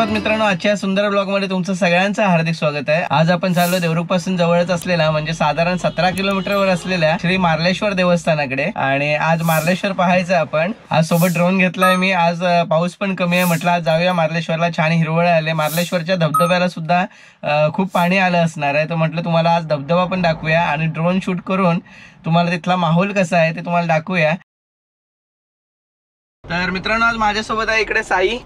सुप्रभात मित्रांनो, आजच्या सुंदर ब्लॉग मध्ये तुमचं सगळ्यांचं हार्दिक स्वागत आहे। आज आपण चाललो देवरुख पासून जवळच असलेला म्हणजे साधारण 17 किलोमीटरवर असलेल्या श्री मार्लेश्वर देवस्थानाकडे। आणि आज मार्लेश्वर पाहायचं आपण। आज सोबत ड्रोन घेतलाय मी। आज पाऊस पण कमी आहे, म्हटलं आज जाऊया मार्लेश्वरला। छान हिरवळ आले, मार्लेश्वरच्या धबधब्याला सुद्धा खूप पाणी आलं असणार आहे। तर म्हटलं तुम्हाला आज धबधबा पण दाखवूया आणि ड्रोन शूट करून तुम्हाला तिथला माहोल कसा आहे ते तुम्हाला दाखवूया। तर मित्रांनो, आज माझ्यासोबत आहे इकडे साई।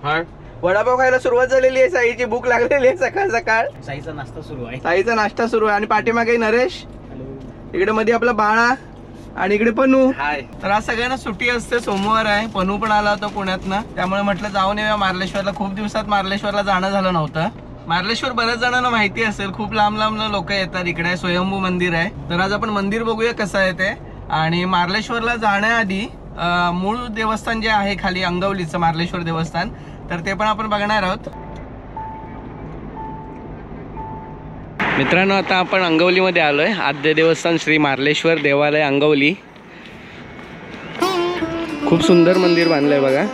वडापाव खायला सुरुवात झालेली आहे, साईची भूक लागलेली आहे सकाळ सकाळ। साईचा नाश्ता सुरू आहे, आणि पाठीमागे नरेश, इकडे मध्ये आपला बाळा आणि इकडे पनू। तर आज सगळ्यांना सुट्टी असते, सोमवार आहे। पनू पण आला होता पुण्यातनं, त्यामुळे म्हटलं जाऊन येऊया मार्लेश्वरला। खूप दिवसात मार्लेश्वरला जाणं झालं नव्हतं। मार्लेश्वर बऱ्याच जणांना माहिती असेल, खूप लांब लांब लोक येतात इकडे। स्वयंभू मंदिर आहे, तर आज आपण मंदिर बघूया कसं आहे ते। आणि मार्लेश्वरला जाण्याआधी मूळ देवस्थान जे आहे खाली अंगवलीचं मार्लेश्वर देवस्थान, तर ते पण आपण बघणार आहोत। मित्रांनो, आता आपण अंगवलीमध्ये आलोय। आद्य देवस्थान श्री मार्लेश्वर देवालय अंगवली। खूप सुंदर मंदिर बांधलंय बघा।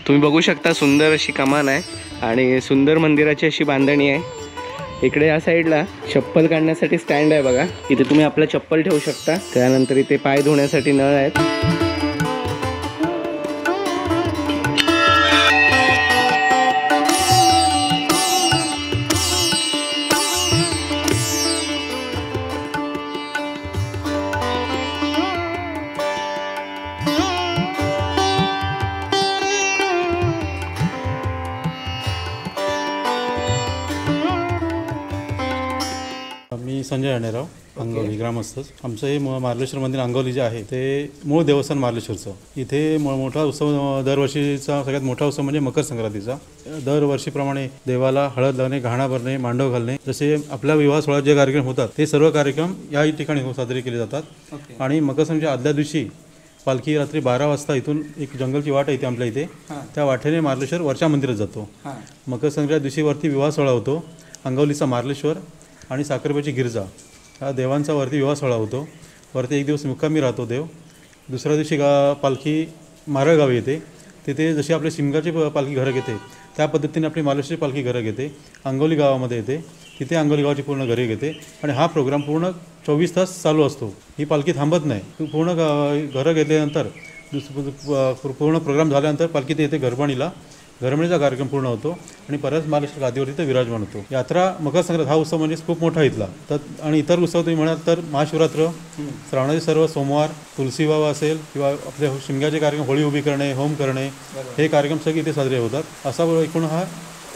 तुम्ही बघू शकता, सुंदर अशी कमान आहे आणि सुंदर मंदिराची अशी बांधणी आहे। इकडे या साईडला चप्पल काढण्यासाठी स्टँड आहे बघा, इथे तुम्ही आपलं चप्पल ठेवू शकता। त्यानंतर इथे पाय धुण्यासाठी नळ आहेत। मी संजय अणेराव, अंगवली ग्रामस्थ। आमचं हे मार्लेश्वर मंदिर अंगवली जे आहे ते मूळ देवस्थान मार्लेश्वरचं। इथे मोठा उत्सव, दरवर्षीचा सगळ्यात मोठा उत्सव म्हणजे मकर संक्रांतीचा। दरवर्षीप्रमाणे देवाला हळद लावणे, घाणा भरणे, मांडव घालणे, जसे आपल्या विवाह सोहळ्यात जे कार्यक्रम होतात ते सर्व कार्यक्रम या ठिकाणी साजरे केले जातात। आणि मकर संक्रांतीच्या आदल्या दिवशी पालखी रात्री 12 वाजता इथून एक जंगलची वाट आहे इथे आपल्या इथे, त्या वाटेने मार्लेश्वर वरच्या मंदिरात जातो। मकर संक्रांतीच्या दिवशी वरती विवाह सोहळा होतो। अंगवलीचा मार्लेश्वर आणि साखरपेची गिरजा हा देवांचा वरती विवाह सोहळा होतो। वरती एक दिवस मुक्कामी राहतो देव। दुसऱ्या दिवशी पालखी मारळगावी येते। तिथे जशी आपली शिमगाची पालखी घरं घेते त्या पद्धतीने आपली मार्लेश्वरची पालखी घरं घेते, अंगवली गावामध्ये येते। तिथे अंगवली गावाची पूर्ण घरे घेते आणि हा प्रोग्राम पूर्ण 24 तास चालू असतो। ही पालखी थांबत नाही। पूर्ण घरं घेतल्यानंतर पूर्ण प्रोग्राम झाल्यानंतर पालखी ते येते घरबणीला। घरबणीचा कार्यक्रम पूर्ण होतो आणि परत मार्लेश्वर गादीवरती ते विराजमान होतो। यात्रा मकर संक्रांत हा उत्सव म्हणजे खूप मोठा इथला। तर आणि इतर उत्सव तुम्ही म्हणाल तर महाशिवरात्र, श्रावणाचे सर्व सोमवार, तुलसी विवाह असेल किंवा आपले शिमग्याचे कार्यक्रम, होळी उभी करणे, होम करणे, हे कार्यक्रम सगळे इथे साजरे होतात। असा एकूण हा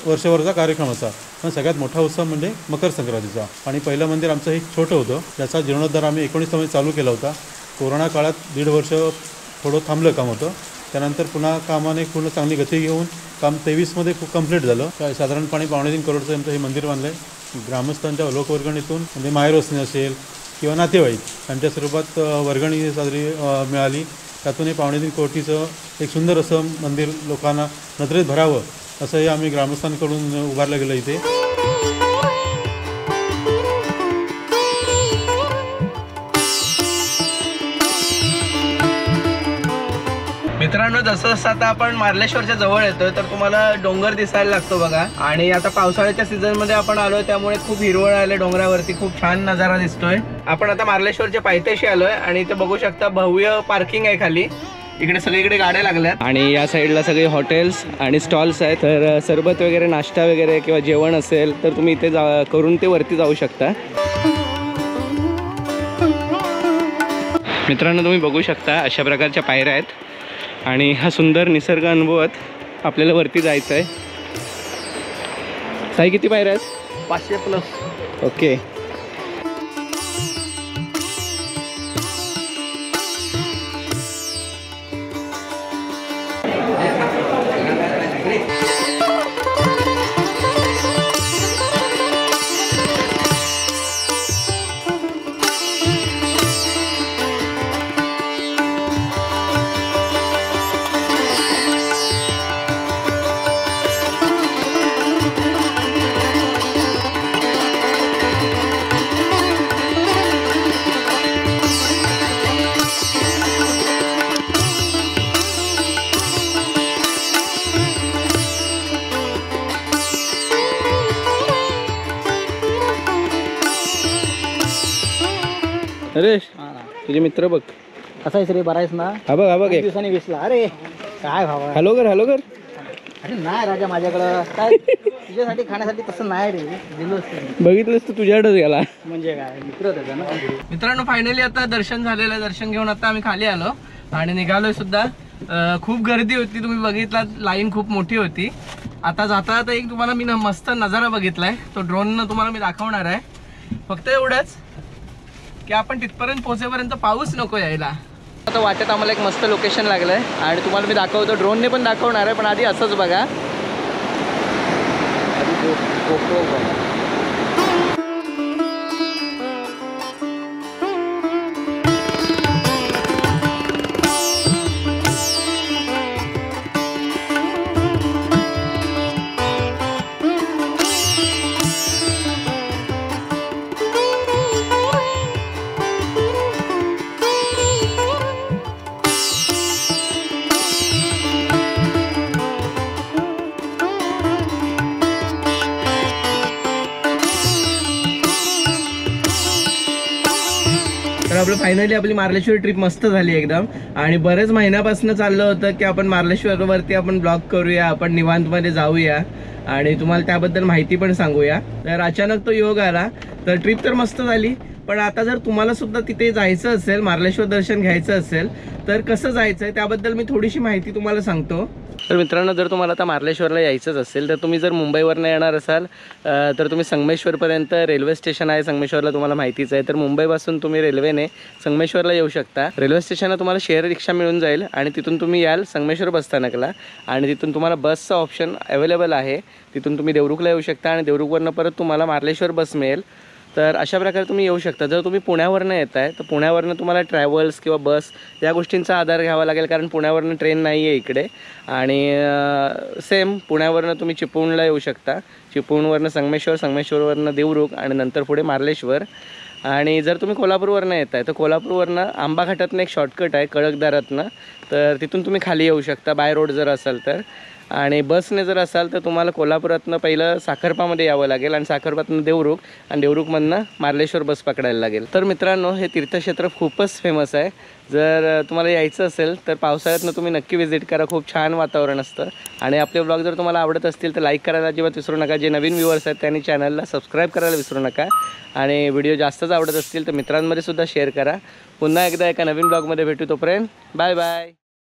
वर्षभराचा कार्यक्रम असा। पण सगळ्यात मोठा उत्सव म्हणजे मकर संक्रांतीचा। आणि पहिलं मंदिर आमचं हे छोटं होतं, ज्याचा जीर्णोद्धार आम्ही 19 मध्ये चालू केला होता। कोरोना काळात 1.5 वर्ष थोडं थांबलं काम होतं, त्यानंतर पुन्हा कामाने पूर्ण चांगली गती घेऊन काम 23 मध्ये कंप्लीट झालं। साधारणपणे 2.25 करोडचं आमचं हे मंदिर बांधलं आहे। ग्रामस्थांच्या लोकवर्गणीतून म्हणजे माहेर वस्ती असेल किंवा नातेवाईक यांच्या स्वरूपात वर्गणी साजरी मिळाली। त्यातून हे 2.25 कोटीचं एक सुंदर असं मंदिर लोकांना नजरेत भरावं असं हे आम्ही ग्रामस्थांकडून उभारलं गेलं इथे। मित्रांनो, जसं जसं आता आपण मार्लेश्वरच्या जवळ येतोय तर तुम्हाला डोंगर दिसायला लागतो बघा। आणि आता पावसाळ्याच्या सीझन मध्ये आपण आलोय, त्यामुळे खूप हिरवळ आले डोंगरावरती, खूप छान नजारा दिसतोय। आपण आता मार्लेश्वरच्या पायथ्याशी आलोय आणि इथे बघू शकता भव्य पार्किंग आहे खाली। इकडे सगळीकडे गाड्या लागल्यात आणि या साईडला सगळे हॉटेल्स आणि स्टॉल्स आहेत। तर सरबत वगैरे, नाश्ता वगैरे किंवा जेवण असेल तर तुम्ही इथे करून ते वरती जाऊ शकता। मित्रांनो, तुम्ही बघू शकता अशा प्रकारच्या पायऱ्या आहेत आणि हा सुंदर निसर्ग अनुभवत आपल्याला वरती जायचं आहे। साई, किती पायऱ्या आहेत? 500+। ओके। तुझे मित्र बघ. कसा आहेस रे, बरा आहेस ना? हा बघ खूप दिवसांनी विसला. अरे काय भावा. हॅलो कर हॅलो कर. अरे नाही राजा, माझ्याकडं काय तुझ्यासाठी खाण्यासाठी तसं नाही रे, दिलं असतं. बघितलंस तर तुझ्याकडेच गेला. म्हणजे काय मित्र त्याचा ना. मित्रांनो फायनली आता दर्शन झालेलं आहे. दर्शन घेऊन आता आम्ही खाली आलो आणि निघालोय सुद्धा. खूप गर्दी होती, तुम्ही बघितला लाईन खूप मोठी होती. आता जाता आता एक तुम्हाला मी मस्त नजारा बघितलाय, तो ड्रोननं तुम्हाला मी दाखवणार आहे. फक्त एवढंच की आपण तिथपर्यंत पोहोचेपर्यंत पाऊस नको यायला. आता वाटेत आम्हाला एक मस्त लोकेशन लागलंय आणि तुम्हाला मी दाखवतो, ड्रोनने पण दाखवणार आहे, पण आधी असंच बघा. आधी फोटो बघा. तर आपलं फायनली आपली मार्लेश्वर ट्रिप मस्त झाली एकदम. आणि बरेच महिन्यापासून चाललं होतं की आपण मार्लेश्वरवरती आपण ब्लॉग करूया, आपण निवांतमध्ये जाऊया आणि तुम्हाला त्याबद्दल माहिती पण सांगूया. तर अचानक तो योग आला. तर ट्रिप तर मस्त झाली, पण आता जर तुम्हाला सुद्धा तिथे जायचं असेल, मार्लेश्वर दर्शन घ्यायचं असेल, तर कसं जायचं आहे त्याबद्दल मी थोडीशी माहिती तुम्हाला सांगतो. तर मित्रांनो, जर तुम्हाला आता मार्लेश्वरला यायचंच असेल तर तुम्ही जर मुंबईवरनं येणार असाल तर तुम्ही संगमेश्वरपर्यंत रेल्वे स्टेशन आहे संगमेश्वरला, तुम्हाला माहितीच आहे. तर मुंबईपासून तुम्ही रेल्वेने संगमेश्वरला येऊ शकता. रेल्वे स्टेशनला तुम्हाला शेअर रिक्षा मिळून जाईल आणि तिथून तुम्ही याल संगमेश्वर बसस्थानकला आणि तिथून तुम्हाला बसचं ऑप्शन अवेलेबल आहे. तिथून तुम्ही देवरुखला येऊ शकता आणि देवरुखवरनं परत तुम्हाला मार्लेश्वर बस मिळेल. तर अशा प्रकारे तुम्ही येऊ शकता. जर तुम्ही पुण्यावरनं येत आहे तर पुण्यावरनं तुम्हाला ट्रॅव्हल्स किंवा बस या गोष्टींचा आधार घ्यावा लागेल, कारण पुण्यावरनं ट्रेन नाही आहे इकडे. आणि सेम पुण्यावरनं तुम्ही चिपळूणला येऊ शकता. चिपळूणवरनं संगमेश्वर, संगमेश्वरवरनं देवरुख आणि नंतर पुढे मार्लेश्वर. आणि जर तुम्ही कोल्हापूरवरनं येत आहे तर कोल्हापूरवरनं आंबाघाटातनं एक शॉर्टकट आहे कळकदारातनं, तर तिथून तुम्ही खाली येऊ शकता बाय रोड जर असाल तर. आणि बसने जर असाल तर तुम्हाला कोल्हापुरातनं पहिलं साखरपामध्ये यावं लागेल आणि साखरपातनं देवरुख आणि देवरुखमधनं मार्लेश्वर बस पकडायला लागेल. तर मित्रांनो, हे तीर्थक्षेत्र खूपच फेमस आहे. जर तुम्हाला यायचं असेल तर पावसाळ्यातनं तुम्ही नक्की व्हिजिट करा, खूप छान वातावरण असतं. आणि आपले ब्लॉग जर तुम्हाला आवडत असतील तर लाईक करायला अजिबात विसरू नका. जे नवीन व्ह्यूअर्स आहेत त्यांनी चॅनलला सबस्क्राईब करायला विसरू नका. आणि व्हिडिओ जास्तच आवडत असतील तर मित्रांमध्ये सुद्धा शेअर करा. पुन्हा एकदा एका नवीन ब्लॉगमध्ये भेटू, तोपर्यंत बाय बाय.